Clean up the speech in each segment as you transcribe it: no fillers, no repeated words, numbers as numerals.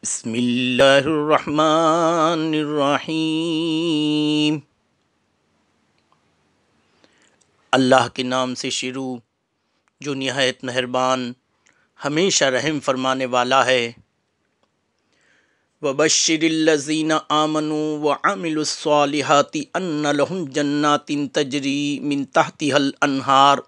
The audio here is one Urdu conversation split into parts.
بسم اللہ الرحمن الرحیم۔ اللہ کے نام سے شروع جو نہایت مہربان ہمیشہ رحم فرمانے والا ہے۔ وَبَشِّرِ الَّذِينَ آمَنُوا وَعَمِلُوا الصَّالِحَاتِ أَنَّ لَهُمْ جَنَّاتٍ تَجْرِي مِن تَحْتِهَا الْأَنْهَارُ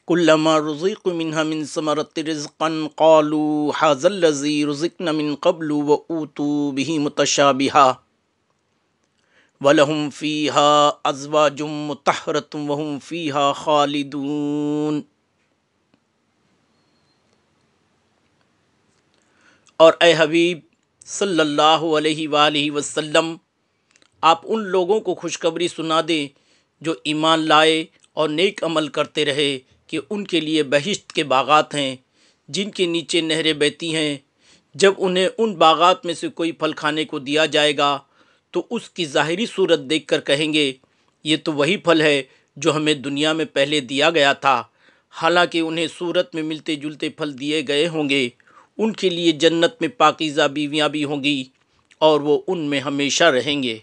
كُلَّمَا رُزِقُوا مِنْهَا مِن ثَمَرَةٍ رِزْقًا قَالُوا هَذَا الَّذِي رُزِقْنَا مِن قَبْلُ وَأُوتُوا بِهِ مُتَشَابِهًا وَلَهُمْ فِيهَا أَزْوَاجٌ مُطَهَّرَةٌ وَهُمْ فِيهَا خَالِدُونَ۔ اور اے حبیب صلی اللہ علیہ وآلہ وسلم، آپ ان لوگوں کو خوشخبری سنا دیں جو ایمان لائے اور نیک عمل کرتے رہے کہ ان کے لیے بہشت کے باغات ہیں جن کے نیچے نہریں بہتی ہیں۔ جب انہیں ان باغات میں سے کوئی پھل کھانے کو دیا جائے گا تو اس کی ظاہری صورت دیکھ کر کہیں گے یہ تو وہی پھل ہے جو ہمیں دنیا میں پہلے دیا گیا تھا، حالانکہ انہیں صورت میں ملتے جلتے پھل دیے گئے ہوں گے۔ ان کے لیے جنت میں پاکیزہ بیویاں بھی ہوں گی اور وہ ان میں ہمیشہ رہیں گے۔